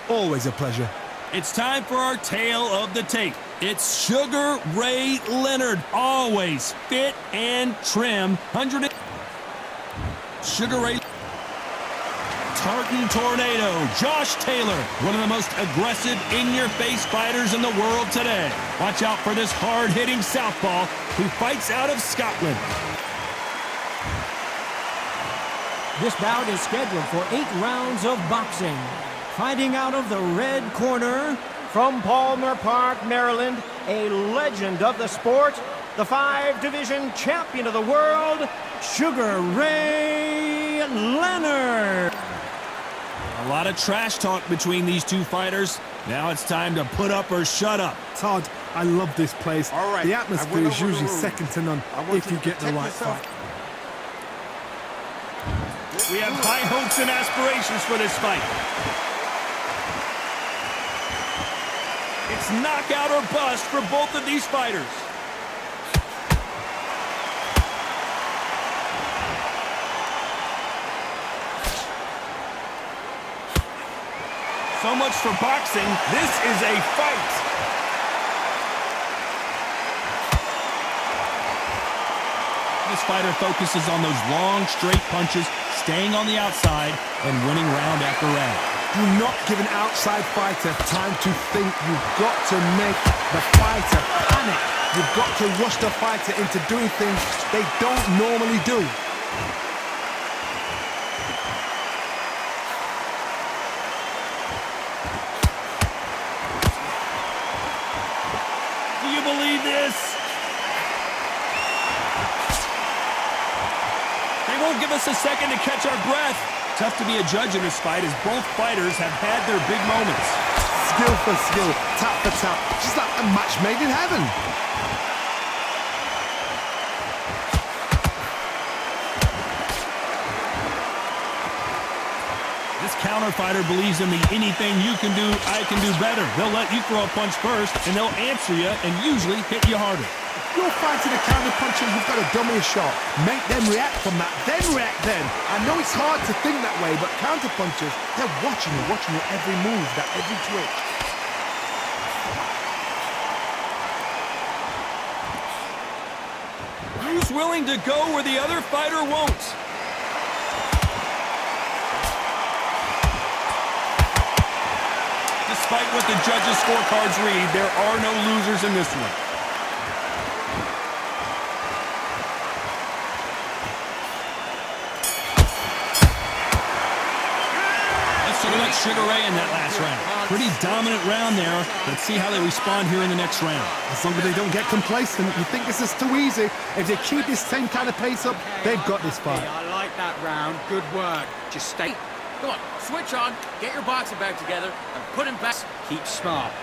Always a pleasure. It's time for our tale of the tape. It's Sugar Ray Leonard, always fit and trim. Sugar Ray Tartan Tornado, Josh Taylor, one of the most aggressive in-your-face fighters in the world today. Watch out for this hard-hitting southpaw who fights out of Scotland. This bout is scheduled for 8 rounds of boxing. Fighting out of the red corner, from Palmer Park, Maryland, a legend of the sport, the 5-division champion of the world, Sugar Ray Leonard. A lot of trash talk between these two fighters. Now it's time to put up or shut up. Todd, I love this place. All right, the atmosphere is usually second to none if you get the right fight. We have high hopes and aspirations for this fight. It's knockout or bust for both of these fighters. So much for boxing. This is a fight. This fighter focuses on those long, straight punches, staying on the outside and winning round after round. Do not give an outside fighter time to think. You've got to make the fighter panic. You've got to rush the fighter into doing things they don't normally do. Do you believe this? They won't give us a second to catch our breath. Tough to be a judge in this fight as both fighters have had their big moments. Skill for skill, tap for tap, just like a match made in heaven. This counter fighter believes in the anything you can do, I can do better. They'll let you throw a punch first, and they'll answer you and usually hit you harder. You're fighting a counter puncher who's got a dummy shot. Make them react from that, then react then. I know it's hard to think that way, but counter punchers, they're watching you every move, that every twitch. Who's willing to go where the other fighter won't? Despite what the judges' scorecards read, there are no losers in this one. Sugar Ray in that last round. Pretty dominant round there. Let's see how they respond here in the next round. As long as they don't get complacent, you think this is too easy. If they keep this same kind of pace up, they've got this fight. I like that round. Good work. Just stay. Come on, switch on. Get your boxing bag together and put him back. Keep smart.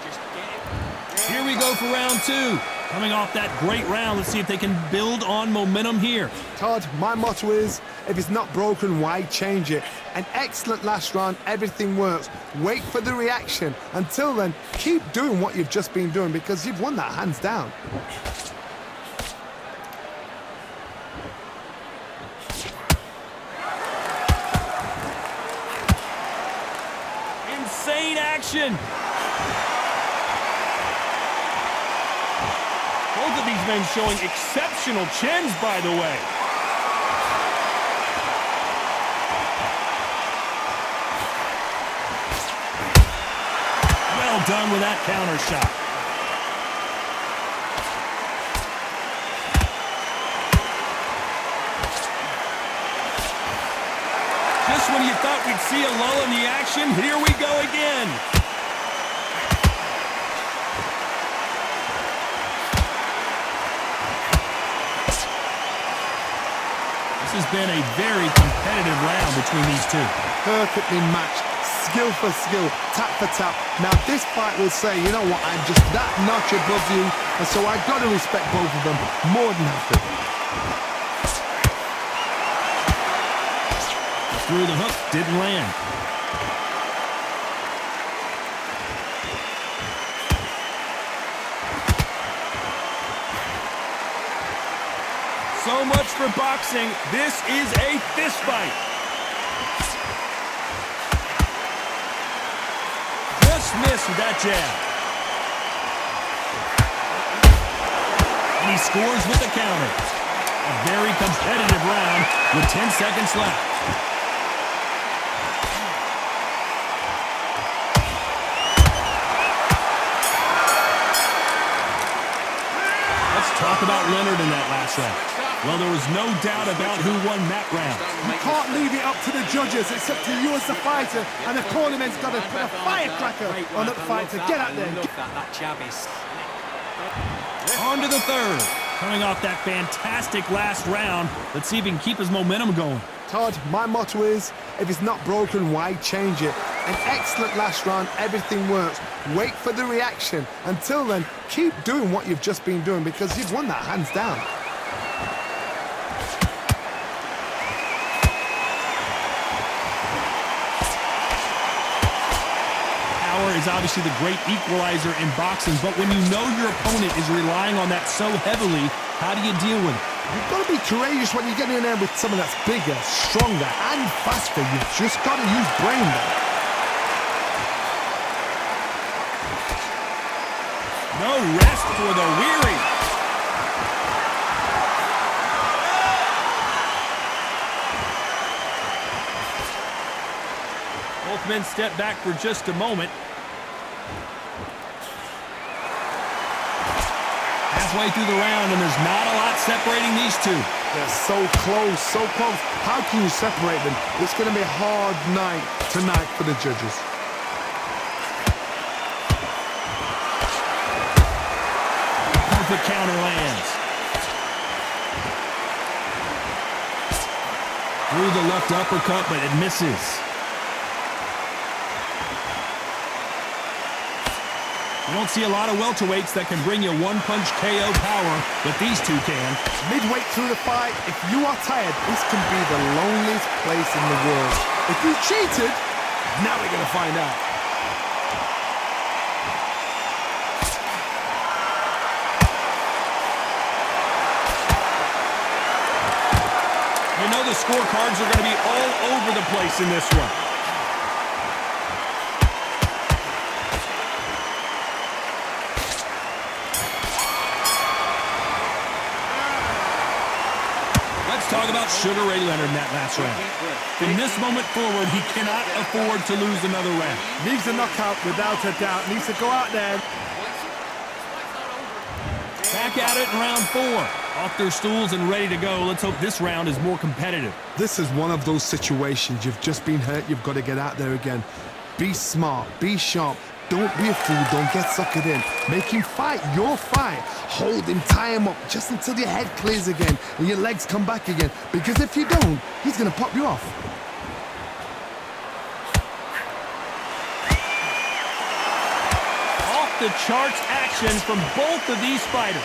Just get it. Here we go for round 2. Coming off that great round, let's see if they can build on momentum here. Todd, my motto is, if it's not broken, why change it? An excellent last round, everything works. Wait for the reaction. Until then, keep doing what you've just been doing because you've won that hands down. Insane action. Both of these men showing exceptional chins, by the way. Well done with that counter shot. Just when you thought we'd see a lull in the action, here we go again. This has been a very competitive round between these two. Perfectly matched, skill for skill, tap for tap. Now this fight will say, you know what, I'm just that notch above you, and so I've got to respect both of them more than happy. Through the hook, didn't land. So much for boxing. This is a fist fight. just missed with that jab. And he scores with the counter. A very competitive round with 10 seconds left. Let's talk about Leonard in that last round. Well, there was no doubt about who won that round. You can't leave it up to the judges. It's up to you as the fighter, and the tournament's got to put a firecracker on that fighter. Get out there. That jab is... On to the third. Coming off that fantastic last round, let's see if he can keep his momentum going. Todd, my motto is, if it's not broken, why change it? An excellent last round, everything works. Wait for the reaction. Until then, keep doing what you've just been doing because you've won that hands down. Power is obviously the great equalizer in boxing, but when you know your opponent is relying on that so heavily, how do you deal with it? You've got to be courageous when you get in there with someone that's bigger, stronger, and faster. You've just got to use brain there. No rest for the weary. Both men step back for just a moment. Halfway through the round, and there's not a lot separating these two. They're so close, so close. How can you separate them? It's going to be a hard night tonight for the judges. Perfect counter lands. Through the left uppercut, but it misses. You don't see a lot of welterweights that can bring you one-punch KO power, but these two can. Midway through the fight, if you are tired, this can be the loneliest place in the world. If you cheated, now we're going to find out. You know the scorecards are going to be all over the place in this one. Talk about Sugar Ray Leonard in that last round. From this moment forward, he cannot afford to lose another round. Needs a knockout without a doubt. Needs to go out there. Back at it in round 4. Off their stools and ready to go. Let's hope this round is more competitive. This is one of those situations. You've just been hurt. You've got to get out there again. Be smart. Be sharp. Don't be a fool. Don't get suckered in. Make him fight your fight. Hold him, tie him up just until your head clears again and your legs come back again. Because if you don't, he's going to pop you off. Off the charts action from both of these fighters.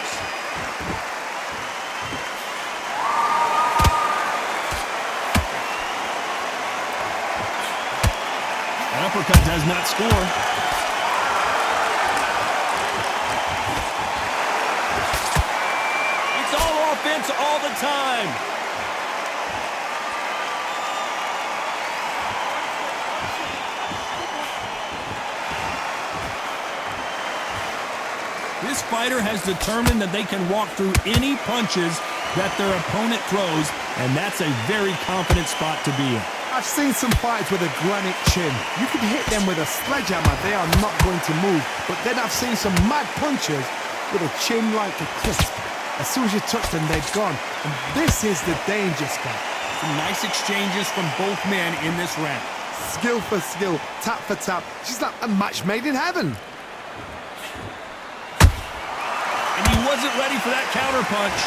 An uppercut does not score. Offense all the time. This fighter has determined that they can walk through any punches that their opponent throws, and that's a very confident spot to be in. I've seen some fights with a granite chin. You can hit them with a sledgehammer, they are not going to move. But then I've seen some mad punches with a chin like a crisp. As soon as you touch them, they're gone. And this is the danger spot. Some nice exchanges from both men in this round. Skill for skill, tap for tap. She's like a match made in heaven. And he wasn't ready for that counter punch.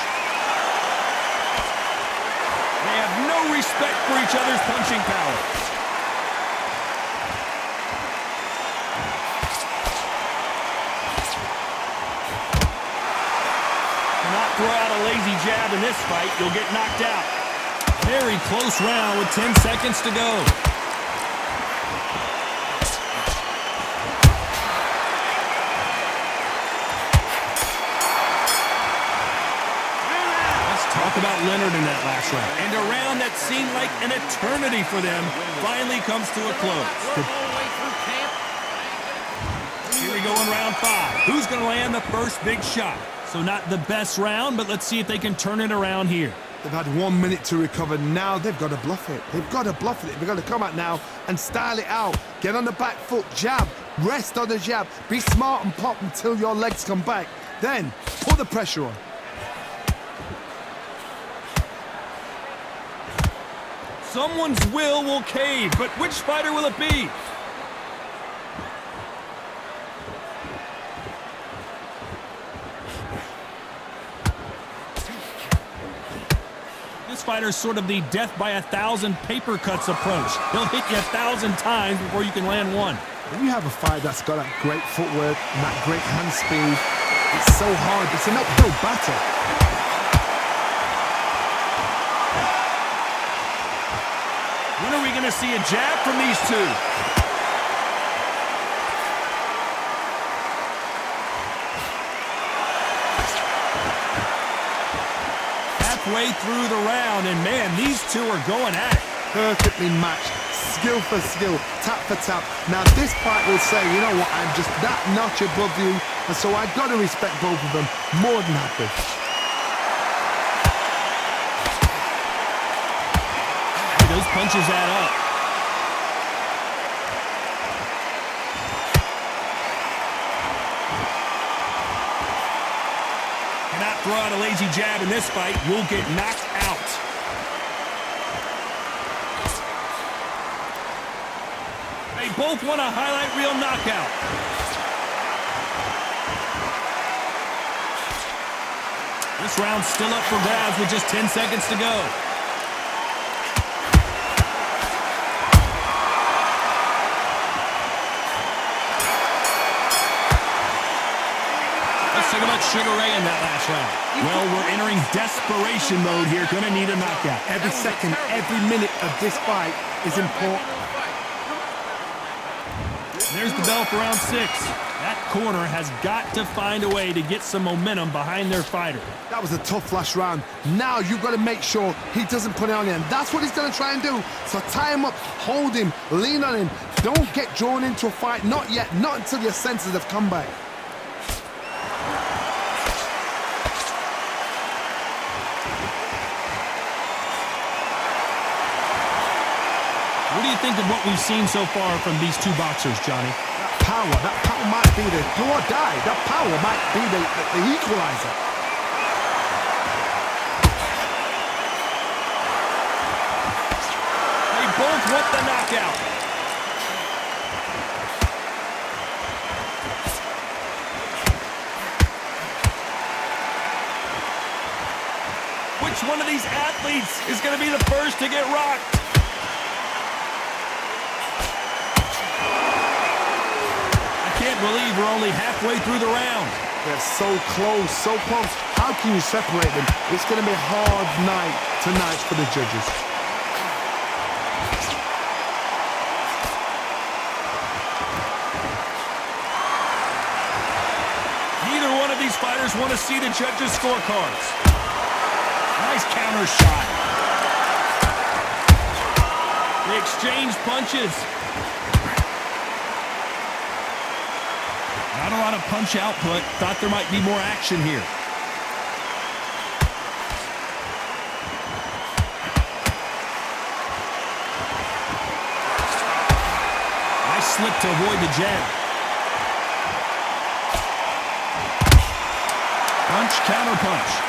They have no respect for each other's punching power. Throw out a lazy jab in this fight, you'll get knocked out. Very close round with 10 seconds to go. Let's talk about Leonard in that last round. And a round that seemed like an eternity for them finally comes to a close. in round 5. Who's going to land the first big shot? So not the best round, but let's see if they can turn it around here. They've had 1 minute to recover. Now they've got to bluff it. They've got to bluff it. They've got to come out now and style it out. Get on the back foot, jab, rest on the jab. Be smart and pop until your legs come back. Then put the pressure on. Someone's will cave, but which fighter will it be? This fighter's sort of the death by 1,000 paper cuts approach. He'll hit you 1,000 times before you can land one. When you have a fight that's got that great footwork and that great hand speed, it's so hard. It's an uphill battle. When are we going to see a jab from these two? Halfway through the round, and man, these two are going at it. Perfectly matched, skill for skill, tap for tap. Now this fight will say, you know what, I'm just that notch above you, and so I've got to respect both of them more than happy. Those punches add up. Cannot throw out a lazy jab in this fight. You'll get knocked out. They both want a highlight reel knockout. This round's still up for grabs with just 10 seconds to go. Talk about Sugar Ray in that last round. Well, we're entering desperation mode here. Gonna need a knockout. Every second, every minute of this fight is important. There's the bell for round 6. That corner has got to find a way to get some momentum behind their fighter. That was a tough last round. Now you've got to make sure he doesn't put it on you, and that's what he's going to try and do. So tie him up, hold him, lean on him. Don't get drawn into a fight. Not yet. Not until your senses have come back. What do you think of what we've seen so far from these two boxers, Johnny? That power might be the do or die. That power might be the equalizer. They both want the knockout. Which one of these athletes is going to be the first to get rocked? Can't believe we're only halfway through the round. They're so close, so close. How can you separate them? It's going to be a hard night tonight for the judges. Neither one of these fighters want to see the judges' scorecards. Nice counter shot. They exchange punches. Not a lot of punch output. Thought there might be more action here. Nice slip to avoid the jab. Punch, counter punch.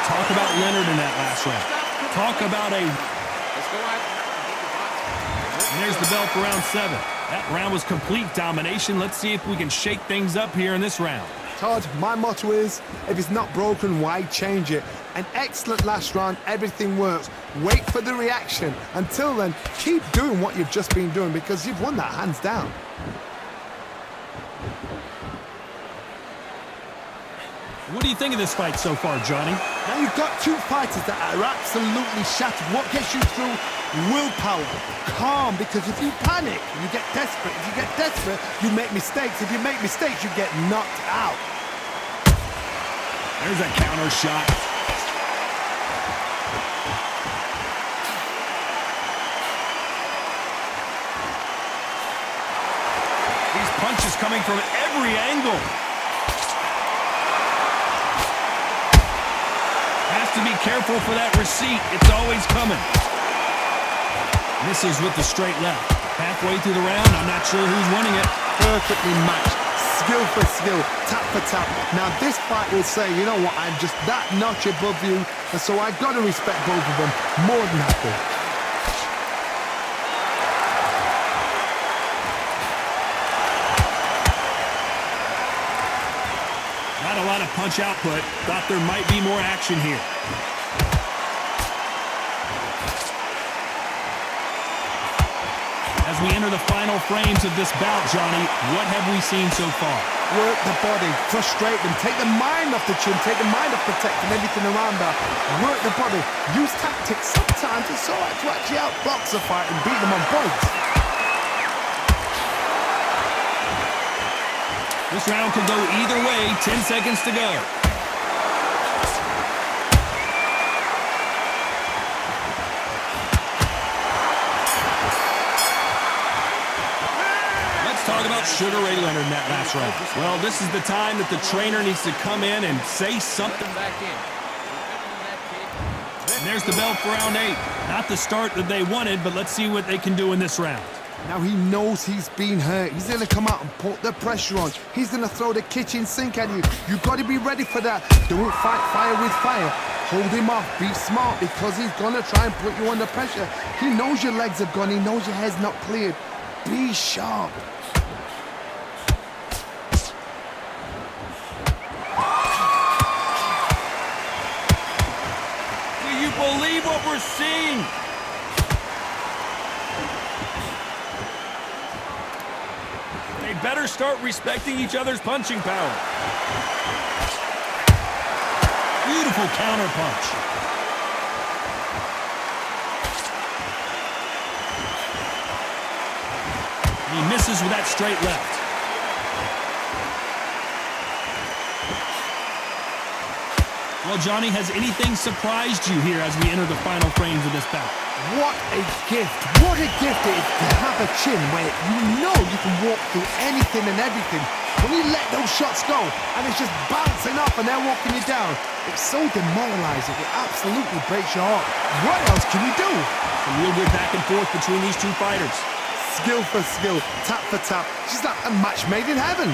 Talk about Leonard in that last round. Talk about a... And there's the bell for round 7. That round was complete domination. Let's see if we can shake things up here in this round. Todd, my motto is, if it's not broken, why change it? An excellent last round, everything works. Wait for the reaction. Until then, keep doing what you've just been doing because you've won that hands down. What do you think of this fight so far, Johnny? Now you've got two fighters that are absolutely shattered. What gets you through? Willpower, calm, because if you panic, you get desperate. If you get desperate, you make mistakes. If you make mistakes, you get knocked out. There's a counter shot. coming from every angle. Has to be careful for that receipt. It's always coming. Misses with the straight left. Halfway through the round, I'm not sure who's winning it. Perfectly matched. Skill for skill, tap for tap. Now this fight will say, you know what, I'm just that notch above you, and so I got to respect both of them more than happy. Not a lot of punch output. Thought there might be more action here. As we enter the final frames of this bout, Johnny, what have we seen so far? Work the body, frustrate them, take the mind off the chin, take the mind off protecting everything around that. Work the body, use tactics. Sometimes it's all right to actually outbox a fight and beat them on points. This round could go either way. 10 seconds to go. Talk about Sugar Ray Leonard in that last round. Well, this is the time that the trainer needs to come in and say something. And there's the bell for round 8. Not the start that they wanted, but let's see what they can do in this round. Now he knows he's been hurt. He's going to come out and put the pressure on. He's going to throw the kitchen sink at you. You've got to be ready for that. Don't fight fire with fire. Hold him off. Be smart because he's going to try and put you under pressure. He knows your legs are gone. He knows your head's not cleared. Be sharp. Believe what we're seeing. They better start respecting each other's punching power. Beautiful counter punch. He misses with that straight left. Well, Johnny, has anything surprised you here as we enter the final frames of this bout? What a gift. What a gift it is to have a chin where you know you can walk through anything and everything. When you let those shots go and it's just bouncing off and they're walking you down, it's so demoralizing. It absolutely breaks your heart. What else can you do? Some real good back and forth between these two fighters. Skill for skill, tap for tap. She's like a match made in heaven.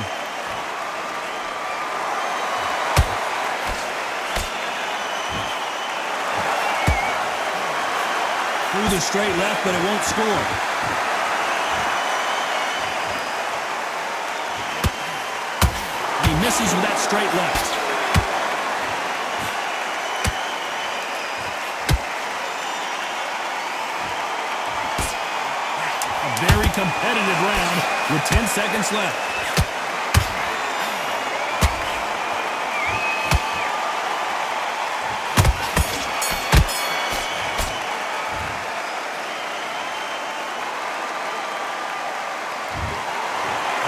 Through the straight left, but it won't score. He misses with that straight left. A very competitive round with 10 seconds left.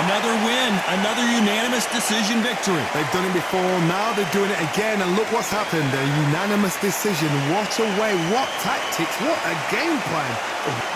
Another win, another unanimous decision victory. They've done it before, now they're doing it again, and look what's happened. A unanimous decision. What a way, what tactics, what a game plan.